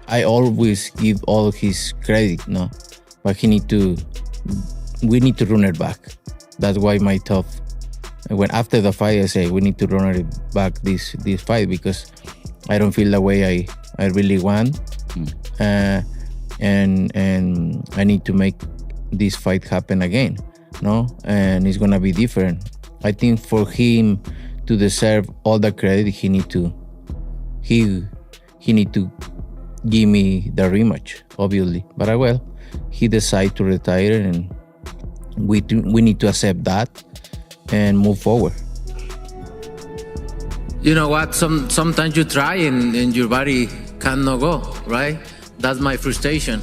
I always give all his credit, no, but we need to run it back. That's why my top. When after the fight, I say we need to run it back this fight because I don't feel the way I really want, and I need to make this fight happen again, no, and it's gonna be different. I think for him to deserve all the credit, he need to give me the rematch, obviously. But he decided to retire, and we need to accept that and move forward. You know what? Sometimes you try and your body cannot go, right? That's my frustration.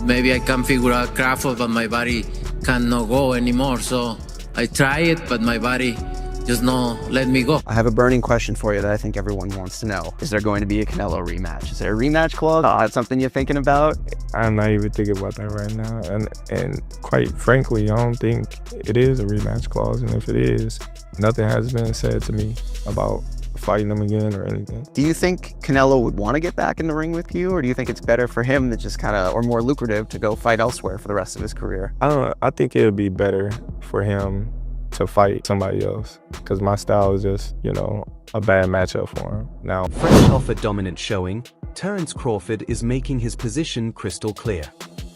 Maybe I can figure out Crawford, but my body cannot go anymore. So I try it, but my body just no let me go. I have a burning question for you that I think everyone wants to know. Is there going to be a Canelo rematch? Is there a rematch clause? That's something you're thinking about? I'm not even thinking about that right now. And quite frankly, I don't think it is a rematch clause. And if it is, nothing has been said to me about fighting him again or anything. Do you think Canelo would want to get back in the ring with you? Or do you think it's better for him to just or more lucrative to go fight elsewhere for the rest of his career? I don't know. I think it would be better for him to fight somebody else because my style is just, a bad matchup for him now. Fresh off a dominant showing, Terence Crawford is making his position crystal clear.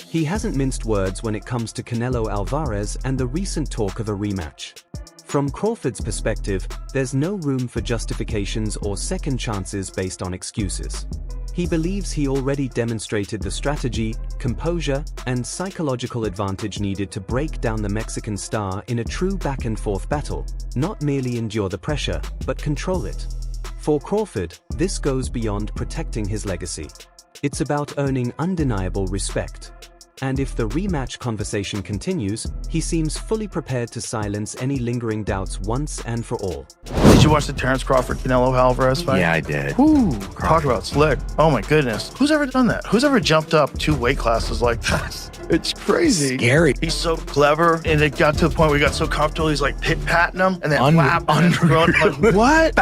He hasn't minced words when it comes to Canelo Alvarez and the recent talk of a rematch. From Crawford's perspective, there's no room for justifications or second chances based on excuses. He believes he already demonstrated the strategy, composure, and psychological advantage needed to break down the Mexican star in a true back-and-forth battle, not merely endure the pressure, but control it. For Crawford, this goes beyond protecting his legacy. It's about earning undeniable respect. And if the rematch conversation continues, he seems fully prepared to silence any lingering doubts once and for all. Did you watch the Terence Crawford Canelo Alvarez fight? Yeah, I did. Woo, talk about slick. Oh my goodness. Who's ever done that? Who's ever jumped up 2 weight classes like that? It's crazy. Scary. He's so clever, and it got to the point where he got so comfortable, he's like pit-patting him, and then like, what?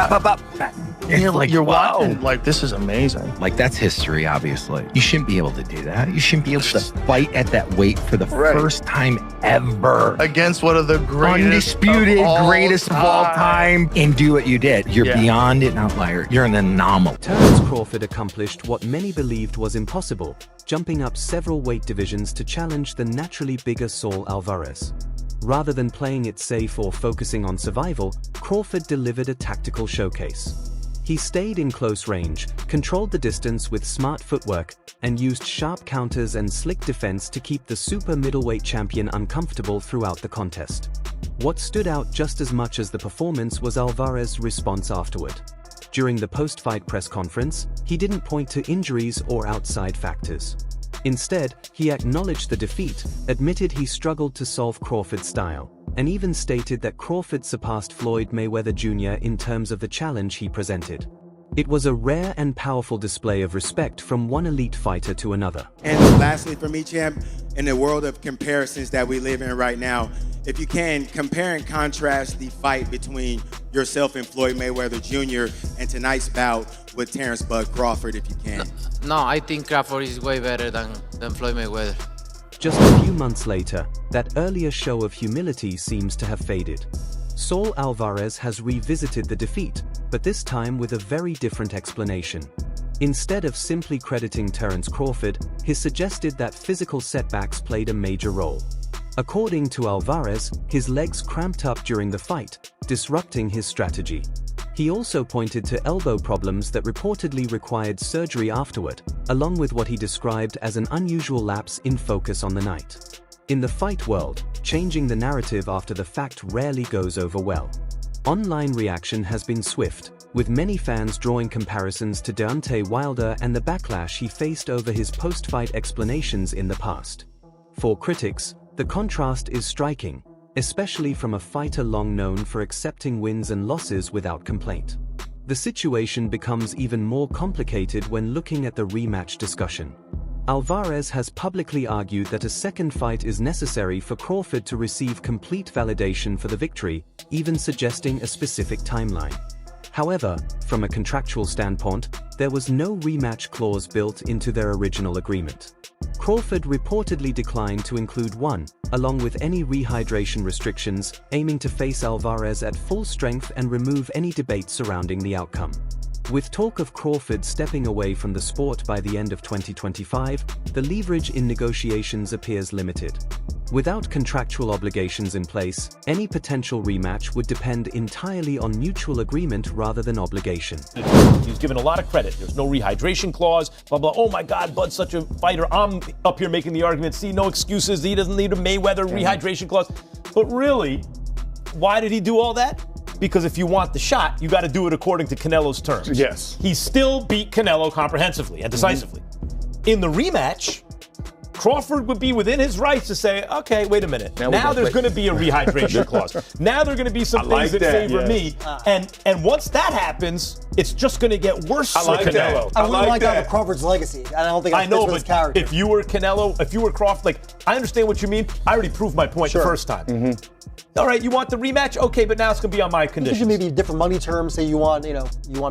And you're watching, like, this is amazing. Like, that's history, obviously. You shouldn't be able to do that. You shouldn't be able to fight at that weight for the first time ever. Against one of the greatest greatest of all time, and do what you did. You're beyond an outlier. You're an anomaly. Terence Crawford accomplished what many believed was impossible, jumping up several weight divisions to challenge the naturally bigger Saul Alvarez. Rather than playing it safe or focusing on survival, Crawford delivered a tactical showcase. He stayed in close range, controlled the distance with smart footwork, and used sharp counters and slick defense to keep the super middleweight champion uncomfortable throughout the contest. What stood out just as much as the performance was Alvarez's response afterward. During the post-fight press conference, he didn't point to injuries or outside factors. Instead, he acknowledged the defeat, admitted he struggled to solve Crawford's style, and even stated that Crawford surpassed Floyd Mayweather Jr. in terms of the challenge he presented. It was a rare and powerful display of respect from one elite fighter to another. And lastly for me, champ, in the world of comparisons that we live in right now, if you can, compare and contrast the fight between yourself and Floyd Mayweather Jr. and tonight's bout with Terence "Bud" Crawford, if you can. No, I think Crawford is way better than Floyd Mayweather. Just a few months later, that earlier show of humility seems to have faded. Saul Alvarez has revisited the defeat, but this time with a very different explanation. Instead of simply crediting Terence Crawford, he suggested that physical setbacks played a major role. According to Alvarez, his legs cramped up during the fight, disrupting his strategy. He also pointed to elbow problems that reportedly required surgery afterward, along with what he described as an unusual lapse in focus on the night. In the fight world, changing the narrative after the fact rarely goes over well. Online reaction has been swift, with many fans drawing comparisons to Deontay Wilder and the backlash he faced over his post-fight explanations in the past. For critics, the contrast is striking, especially from a fighter long known for accepting wins and losses without complaint. The situation becomes even more complicated when looking at the rematch discussion. Alvarez has publicly argued that a second fight is necessary for Crawford to receive complete validation for the victory, even suggesting a specific timeline. However, from a contractual standpoint, there was no rematch clause built into their original agreement. Crawford reportedly declined to include one, along with any rehydration restrictions, aiming to face Alvarez at full strength and remove any debate surrounding the outcome. With talk of Crawford stepping away from the sport by the end of 2025, the leverage in negotiations appears limited. Without contractual obligations in place, any potential rematch would depend entirely on mutual agreement rather than obligation. He's given a lot of credit. There's no rehydration clause, blah, blah. Oh my God, Bud's such a fighter. I'm up here making the argument, see, no excuses. He doesn't need a Mayweather rehydration clause. But really, why did he do all that? Because if you want the shot, you got to do it according to Canelo's terms. Yes. He still beat Canelo comprehensively and decisively. In the rematch, Crawford would be within his rights to say, okay, wait a minute. Now there's going to be a rehydration clause. Now there are going to be some things that favor me. And once that happens, it's just going to get worse for Canelo. I wouldn't like that with Crawford's legacy. I don't think I know, but his character. If you were Canelo, if you were Crawford, like, I understand what you mean. I already proved my point the first time. All right, you want the rematch? Okay, but now it's going to be on my conditions. You maybe different money terms. Say you want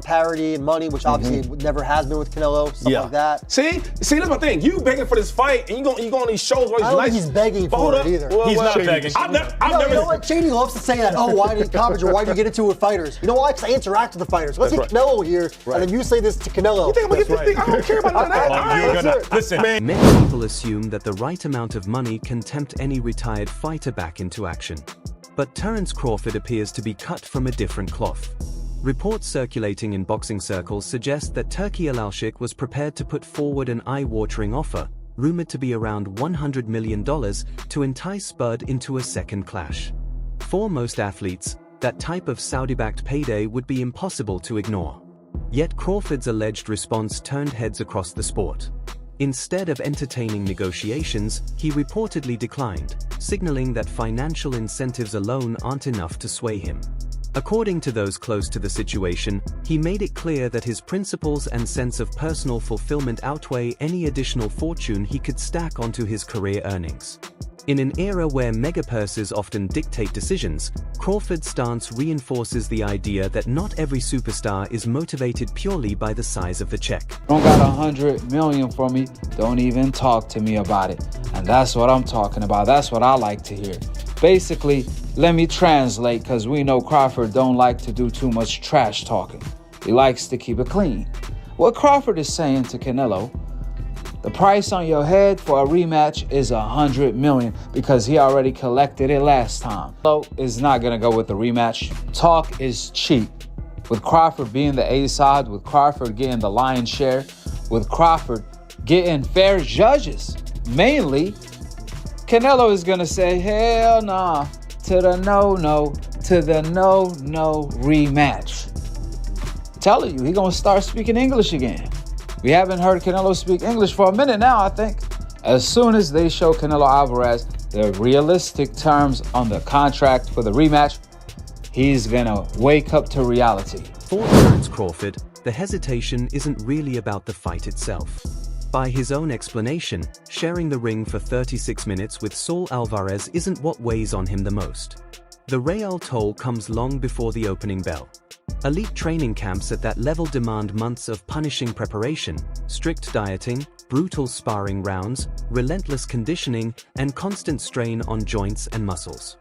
parity and money, which obviously never has been with Canelo. Stuff like that. See, that's my thing. You begging for this fight, and you go on these shows where I don't think he's begging for it either. He's not begging. I've never. You know what? Shady loves to say that. Oh, why did coverage or why did you get into it with fighters? You know why? Because I interact with the fighters. Let's get Canelo here, and then you say this to Canelo. You think I'm gonna get this thing? I don't care about that. Listen, man. Many people assume that the right amount of money can tempt any retired fighter back into action. But Terence Crawford appears to be cut from a different cloth. Reports circulating in boxing circles suggest that Turki Alalshik was prepared to put forward an eye-watering offer, rumored to be around $100 million, to entice Bud into a second clash. For most athletes, that type of Saudi-backed payday would be impossible to ignore. Yet Crawford's alleged response turned heads across the sport. Instead of entertaining negotiations, he reportedly declined, signaling that financial incentives alone aren't enough to sway him. According to those close to the situation, he made it clear that his principles and sense of personal fulfillment outweigh any additional fortune he could stack onto his career earnings. In an era where megapurses often dictate decisions, Crawford's stance reinforces the idea that not every superstar is motivated purely by the size of the check. Don't got $100 million for me, don't even talk to me about it. And that's what I'm talking about. That's what I like to hear. Basically, let me translate, because we know Crawford don't like to do too much trash talking. He likes to keep it clean. What Crawford is saying to Canelo, the price on your head for a rematch is $100 million because he already collected it last time. So is not gonna go with the rematch. Talk is cheap. With Crawford being the A side, with Crawford getting the lion's share, with Crawford getting fair judges, mainly, Canelo is gonna say, hell nah, to the no rematch. I'm telling you, he gonna start speaking English again. We haven't heard Canelo speak English for a minute now, I think. As soon as they show Canelo Alvarez the realistic terms on the contract for the rematch, he's gonna wake up to reality. For Terence Crawford, the hesitation isn't really about the fight itself. By his own explanation, sharing the ring for 36 minutes with Saul Alvarez isn't what weighs on him the most. The real toll comes long before the opening bell. Elite training camps at that level demand months of punishing preparation, strict dieting, brutal sparring rounds, relentless conditioning, and constant strain on joints and muscles.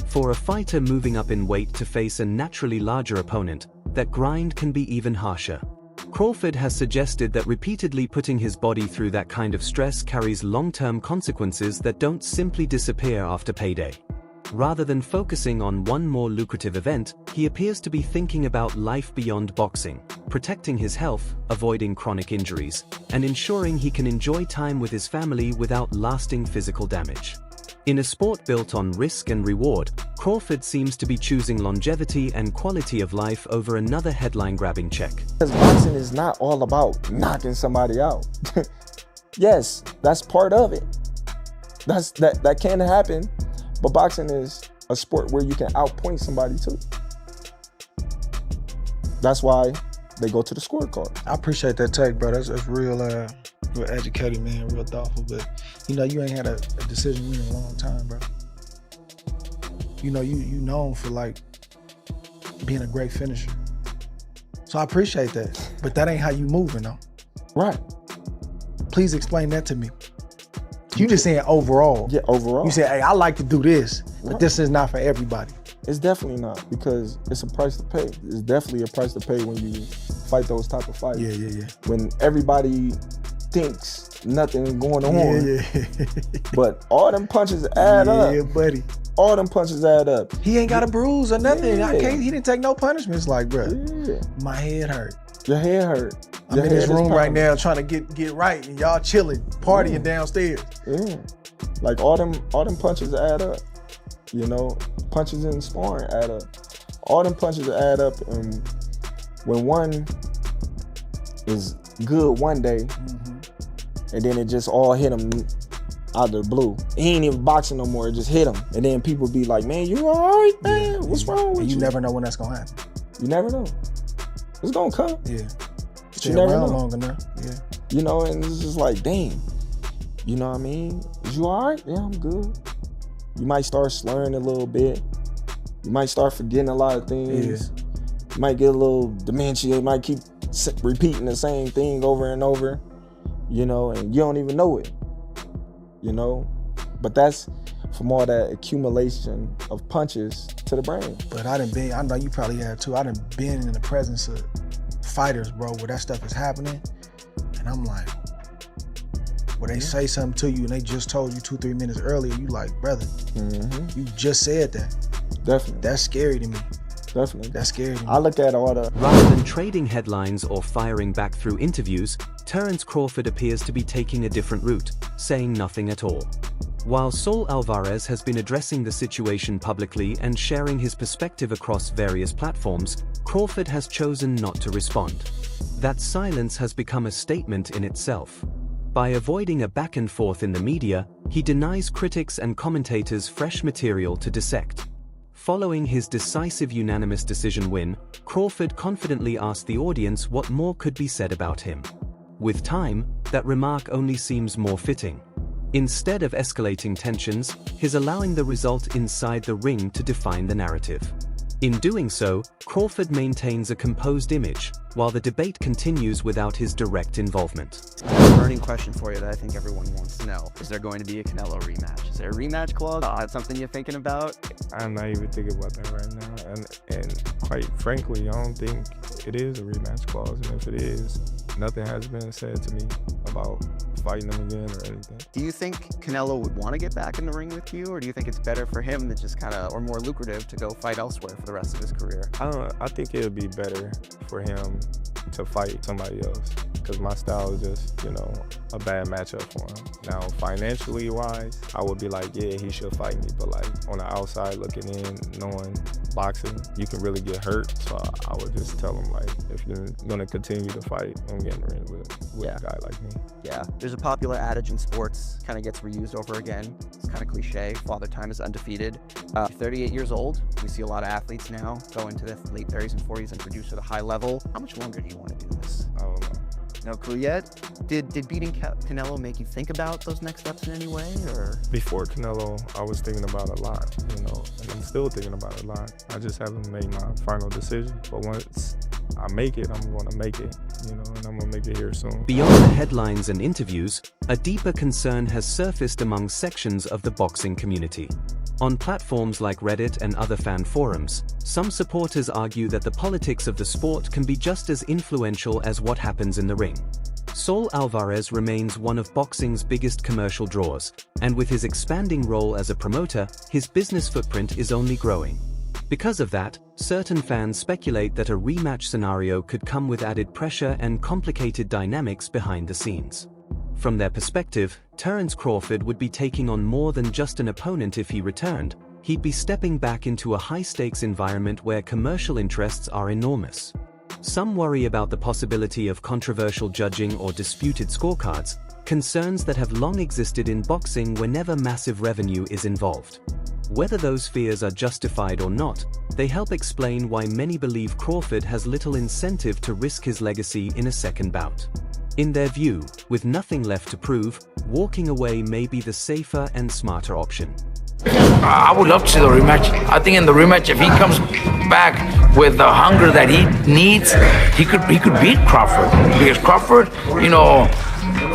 For a fighter moving up in weight to face a naturally larger opponent, that grind can be even harsher. Crawford has suggested that repeatedly putting his body through that kind of stress carries long-term consequences that don't simply disappear after payday. Rather than focusing on one more lucrative event, he appears to be thinking about life beyond boxing, protecting his health, avoiding chronic injuries, and ensuring he can enjoy time with his family without lasting physical damage. In a sport built on risk and reward, Crawford seems to be choosing longevity and quality of life over another headline-grabbing check. Because boxing is not all about knocking somebody out. Yes, that's part of it. That can happen, but boxing is a sport where you can outpoint somebody too. That's why they go to the scorecard. I appreciate that take, bro. That's real educated, man, real thoughtful. But you know, you ain't had a decision win in a long time, bro. You know, you known for like being a great finisher. So I appreciate that. But that ain't how you moving though. Right. Please explain that to me. You just saying overall. Yeah, overall. You say, hey, I like to do this, but this is not for everybody. It's definitely not, because it's a price to pay. It's definitely a price to pay when you fight those type of fights. Yeah. When everybody thinks nothing's going on. Yeah. But all them punches add up. Yeah, buddy. All them punches add up. He ain't got a bruise or nothing. Yeah. He didn't take no punishments. Like, bro, my head hurt. Your head hurt. I'm in this room right now trying to get right, and y'all chilling, partying downstairs. Yeah. Like all them punches add up. You know, punches in sparring add up. All them punches add up, and when one is good one day, and then it just all hit him out of the blue. He ain't even boxing no more, it just hit him. And then people be like, man, you all right, man? What's wrong with you? You never know when that's gonna happen. You never know. It's gonna come. Yeah. But you never know. Long enough. Yeah. You know, and it's just like, damn. You know what I mean? Is you all right? Yeah, I'm good. You might start slurring a little bit. You might start forgetting a lot of things. Yeah. You might get a little dementia. You might keep repeating the same thing over and over, you know, and you don't even know it, you know? But that's from all that accumulation of punches to the brain. But I know you probably have too, I done been in the presence of fighters, bro, where that stuff is happening, and I'm like, where they say something to you and they just told you 2-3 minutes earlier, you like, brother, you just said that. Definitely. That's scary to me. Definitely. That's scary to me. I look at all the... Rather than trading headlines or firing back through interviews, Terence Crawford appears to be taking a different route, saying nothing at all. While Saul Alvarez has been addressing the situation publicly and sharing his perspective across various platforms, Crawford has chosen not to respond. That silence has become a statement in itself. By avoiding a back and forth in the media, he denies critics and commentators fresh material to dissect. Following his decisive unanimous decision win, Crawford confidently asked the audience what more could be said about him. With time, that remark only seems more fitting. Instead of escalating tensions, he's allowing the result inside the ring to define the narrative. In doing so, Crawford maintains a composed image, while the debate continues without his direct involvement. A burning question for you that I think everyone wants to know. Is there going to be a Canelo rematch? Is there a rematch clause? That's something you're thinking about? I'm not even thinking about that right now. And quite frankly, I don't think it is a rematch clause. And if it is, nothing has been said to me about fighting them again or anything. Do you think Canelo would want to get back in the ring with you, or do you think it's better for him to just or more lucrative to go fight elsewhere for the rest of his career? I think it would be better for him to fight somebody else, because my style is just, a bad matchup for him. Now, financially wise, I would be like, yeah, he should fight me, but like on the outside looking in, knowing boxing, you can really get hurt. So I would just tell him, like, if you're gonna continue to fight, don't get in the ring with a guy like me. Yeah, there's a popular adage in sports, kind of gets reused over again. It's kind of cliche, father time is undefeated. 38 years old, we see a lot of athletes now go into their late 30s and 40s and produce at a high level. How much longer do you want to do this? I don't know. No clue yet? Did beating Canelo make you think about those next steps in any way, or? Before Canelo, I was thinking about it a lot, and I'm still thinking about it a lot. I just haven't made my final decision, but once I make it, I'm going to make it, and I'm going to make it here soon. Beyond the headlines and interviews, a deeper concern has surfaced among sections of the boxing community. On platforms like Reddit and other fan forums, some supporters argue that the politics of the sport can be just as influential as what happens in the ring. Saul Alvarez remains one of boxing's biggest commercial draws, and with his expanding role as a promoter, his business footprint is only growing. Because of that, certain fans speculate that a rematch scenario could come with added pressure and complicated dynamics behind the scenes. From their perspective, Terence Crawford would be taking on more than just an opponent if he returned. He'd be stepping back into a high-stakes environment where commercial interests are enormous. Some worry about the possibility of controversial judging or disputed scorecards, concerns that have long existed in boxing whenever massive revenue is involved. Whether those fears are justified or not, they help explain why many believe Crawford has little incentive to risk his legacy in a second bout. In their view, with nothing left to prove, walking away may be the safer and smarter option. I would love to see the rematch. I think in the rematch, if he comes back with the hunger that he needs, he could beat Crawford. Because Crawford, you know,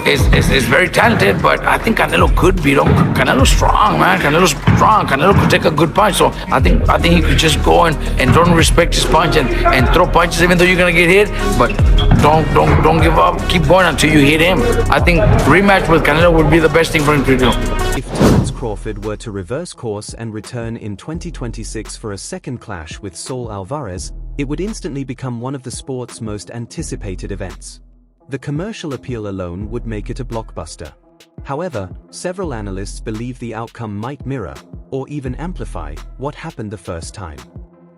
is very talented, but I think Canelo could beat him. Canelo's strong, man. Canelo's strong. Canelo could take a good punch. So I think he could just go and don't respect his punch and throw punches even though you're gonna get hit. But don't give up. Keep going until you hit him. I think rematch with Canelo would be the best thing for him to do. If Terence Crawford were to reverse course and return in 2026 for a second clash with Saul Alvarez, it would instantly become one of the sport's most anticipated events. The commercial appeal alone would make it a blockbuster. However, several analysts believe the outcome might mirror, or even amplify, what happened the first time.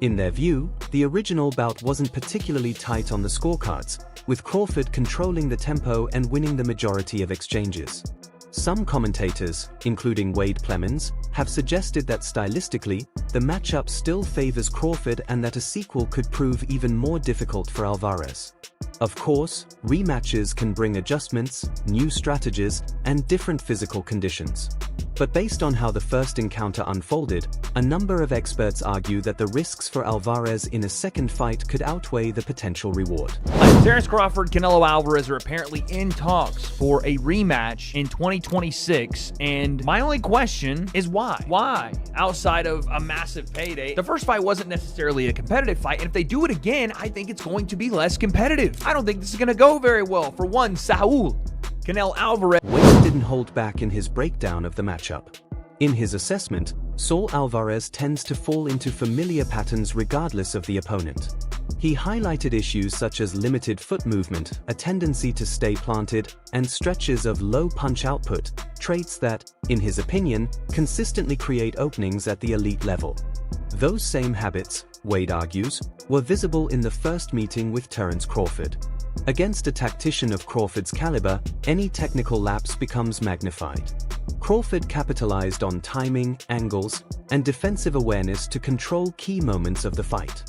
In their view, the original bout wasn't particularly tight on the scorecards, with Crawford controlling the tempo and winning the majority of exchanges. Some commentators, including Wade Plemons, have suggested that stylistically, the matchup still favors Crawford and that a sequel could prove even more difficult for Alvarez. Of course, rematches can bring adjustments, new strategies, and different physical conditions. But based on how the first encounter unfolded, a number of experts argue that the risks for Alvarez in a second fight could outweigh the potential reward. Terence Crawford, Canelo Alvarez are apparently in talks for a rematch in 2026, and my only question is why? Why? Outside of a massive payday, the first fight wasn't necessarily a competitive fight, and if they do it again, I think it's going to be less competitive. I don't think this is going to go very well for one Saul. Canelo Alvarez. Wade didn't hold back in his breakdown of the matchup. In his assessment, Saul Alvarez tends to fall into familiar patterns regardless of the opponent. He highlighted issues such as limited foot movement, a tendency to stay planted, and stretches of low punch output, traits that, in his opinion, consistently create openings at the elite level. Those same habits, Wade argues, were visible in the first meeting with Terence Crawford. Against a tactician of Crawford's caliber, any technical lapse becomes magnified. Crawford capitalized on timing, angles, and defensive awareness to control key moments of the fight.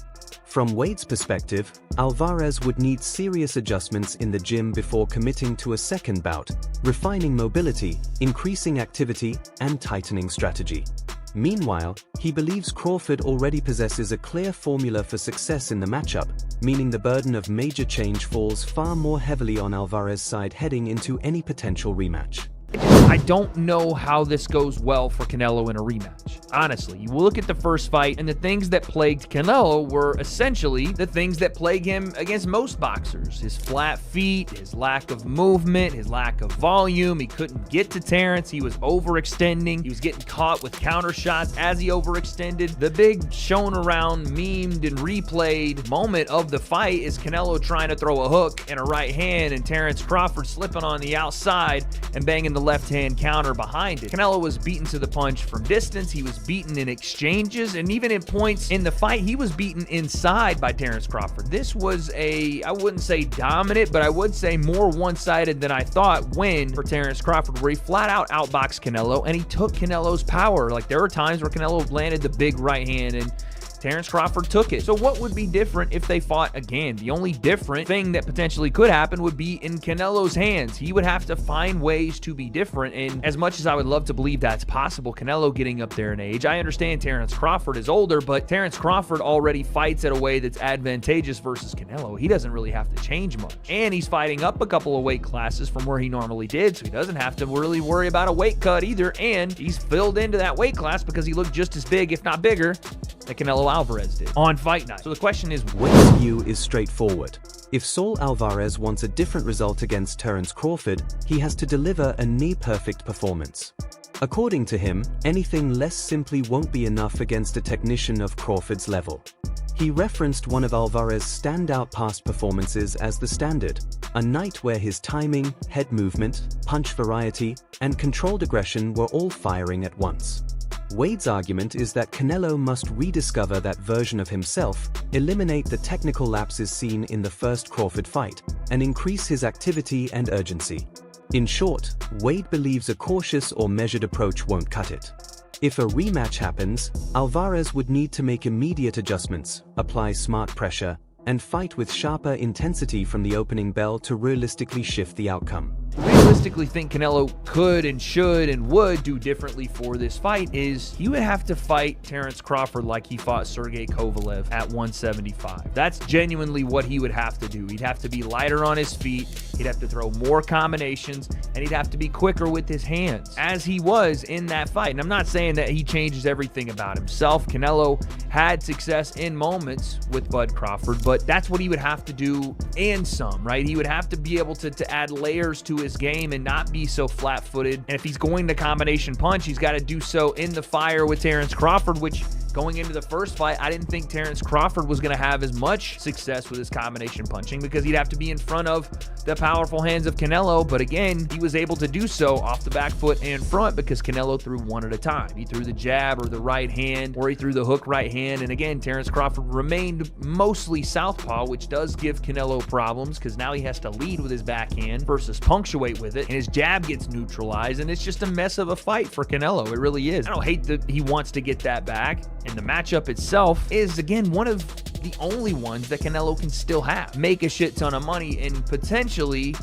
From Wade's perspective, Alvarez would need serious adjustments in the gym before committing to a second bout, refining mobility, increasing activity, and tightening strategy. Meanwhile, he believes Crawford already possesses a clear formula for success in the matchup, meaning the burden of major change falls far more heavily on Alvarez's side heading into any potential rematch. I don't know how this goes well for Canelo in a rematch. Honestly, you look at the first fight, and the things that plagued Canelo were essentially the things that plague him against most boxers. His flat feet, his lack of movement, his lack of volume. He couldn't get to Terence. He was overextending. He was getting caught with counter shots as he overextended. The big shown around, memed, and replayed moment of the fight is Canelo trying to throw a hook and a right hand, and Terence Crawford slipping on the outside and banging the left-hand counter behind it. Canelo was beaten to the punch from distance. He was beaten in exchanges, and even in points in the fight, he was beaten inside by Terence Crawford. This was I wouldn't say dominant, but I would say more one-sided than I thought win for Terence Crawford, where he flat-out outboxed Canelo, and he took Canelo's power. Like, there were times where Canelo landed the big right hand, and Terence Crawford took it. So what would be different if they fought again? The only different thing that potentially could happen would be in Canelo's hands. He would have to find ways to be different, and as much as I would love to believe that's possible, Canelo getting up there in age, I understand Terence Crawford is older, but Terence Crawford already fights at a way that's advantageous versus Canelo. He doesn't really have to change much. And he's fighting up a couple of weight classes from where he normally did, so he doesn't have to really worry about a weight cut either, and he's filled into that weight class because he looked just as big, if not bigger, that Canelo Alvarez did on fight night. So the question is, Wade's view is straightforward. If Saul Alvarez wants a different result against Terence Crawford, he has to deliver a near-perfect performance. According to him, anything less simply won't be enough against a technician of Crawford's level. He referenced one of Alvarez's standout past performances as the standard, a night where his timing, head movement, punch variety, and controlled aggression were all firing at once. Wade's argument is that Canelo must rediscover that version of himself, eliminate the technical lapses seen in the first Crawford fight, and increase his activity and urgency. In short, Wade believes a cautious or measured approach won't cut it. If a rematch happens, Alvarez would need to make immediate adjustments, apply smart pressure, and fight with sharper intensity from the opening bell to realistically shift the outcome. realistically think Canelo could and should and would do differently for this fight is he would have to fight Terence Crawford like he fought Sergey Kovalev at 175. That's genuinely what he would have to do. He'd have to be lighter on his feet, he'd have to throw more combinations, and he'd have to be quicker with his hands, as he was in that fight. And I'm not saying that he changes everything about himself. Canelo had success in moments with Bud Crawford, but that's what he would have to do, and some, right? He would have to be able to add layers to his game and not be so flat-footed. And if he's going to combination punch, he's got to do so in the fire with Terence Crawford, which going into the first fight, I didn't think Terence Crawford was going to have as much success with his combination punching because he'd have to be in front of the powerful hands of Canelo. But again, he was able to do so off the back foot and front because Canelo threw one at a time. He threw the jab or the right hand, or he threw the hook right hand. And again, Terence Crawford remained mostly southpaw, which does give Canelo problems because now he has to lead with his backhand versus punctuate with it. And his jab gets neutralized, and it's just a mess of a fight for Canelo. It really is. I don't hate that he wants to get that back. And the matchup itself is, again, one of the only ones that Canelo can still have. Make a shit ton of money and potentially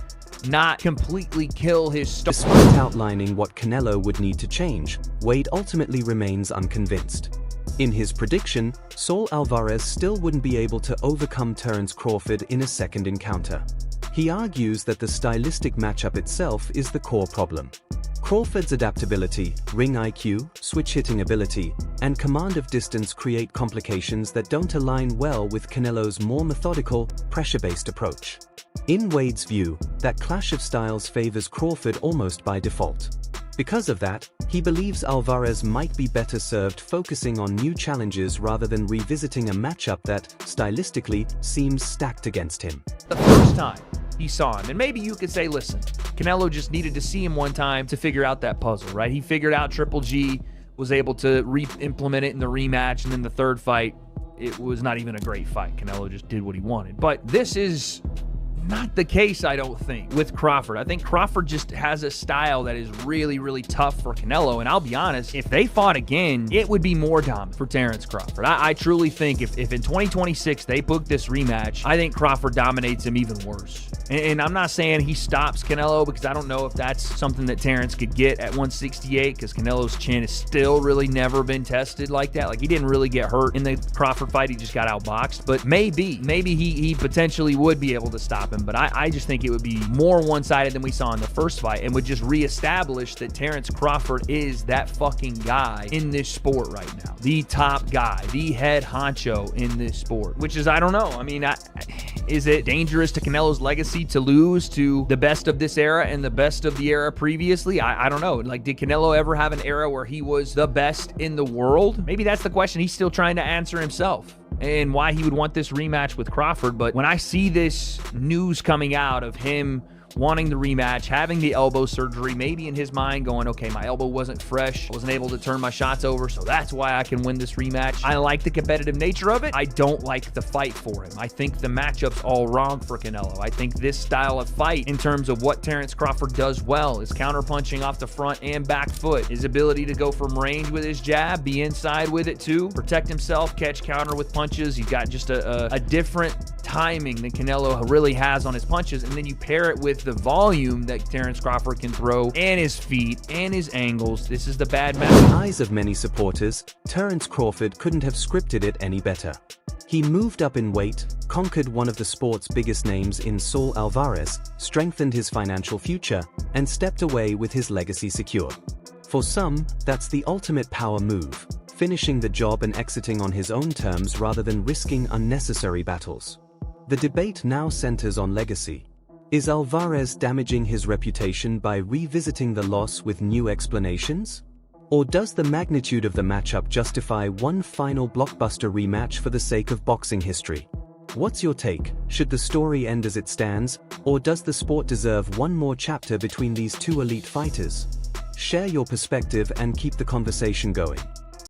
not completely kill his star. Despite outlining what Canelo would need to change, Wade ultimately remains unconvinced. In his prediction, Saul Alvarez still wouldn't be able to overcome Terence Crawford in a second encounter. He argues that the stylistic matchup itself is the core problem. Crawford's adaptability, ring IQ, switch-hitting ability, and command of distance create complications that don't align well with Canelo's more methodical, pressure-based approach. In Wade's view, that clash of styles favors Crawford almost by default. Because of that, he believes Alvarez might be better served focusing on new challenges rather than revisiting a matchup that, stylistically, seems stacked against him. The first time he saw him, and maybe you could say, listen, Canelo just needed to see him one time to figure out that puzzle, right? He figured out Triple G, was able to re-implement it in the rematch, and then the third fight, it was not even a great fight. Canelo just did what he wanted. But this is not the case, I don't think, with Crawford. I think Crawford just has a style that is really, really tough for Canelo. And I'll be honest, if they fought again, it would be more dominant for Terence Crawford. I truly think if in 2026 they book this rematch, I think Crawford dominates him even worse. And I'm not saying he stops Canelo because I don't know if that's something that Terence could get at 168 because Canelo's chin has still really never been tested like that. Like, he didn't really get hurt in the Crawford fight. He just got outboxed. But maybe he potentially would be able to stop him. But I just think it would be more one-sided than we saw in the first fight and would just reestablish that Terence Crawford is that fucking guy in this sport right now. The top guy, the head honcho in this sport, which is, I don't know. I mean, is it dangerous to Canelo's legacy to lose to the best of this era and the best of the era previously? I don't know. Like, did Canelo ever have an era where he was the best in the world? Maybe that's the question he's still trying to answer himself, and why he would want this rematch with Crawford. But when I see this news coming out of him wanting the rematch, having the elbow surgery, maybe in his mind going, okay, my elbow wasn't fresh, I wasn't able to turn my shots over, so that's why I can win this rematch. I like the competitive nature of it. I don't like the fight for him. I think the matchup's all wrong for Canelo. I think this style of fight, in terms of what Terence Crawford does well, is counterpunching off the front and back foot, his ability to go from range with his jab, be inside with it too, protect himself, catch counter with punches. He's got just a different timing than Canelo really has on his punches, and then you pair it with the volume that Terence Crawford can throw, and his feet, and his angles. This is the bad match. In the eyes of many supporters, Terence Crawford couldn't have scripted it any better. He moved up in weight, conquered one of the sport's biggest names in Saul Alvarez, strengthened his financial future, and stepped away with his legacy secure. For some, that's the ultimate power move, finishing the job and exiting on his own terms rather than risking unnecessary battles. The debate now centers on legacy. Is Alvarez damaging his reputation by revisiting the loss with new explanations? Or does the magnitude of the matchup justify one final blockbuster rematch for the sake of boxing history? What's your take? Should the story end as it stands, or does the sport deserve one more chapter between these two elite fighters? Share your perspective and keep the conversation going.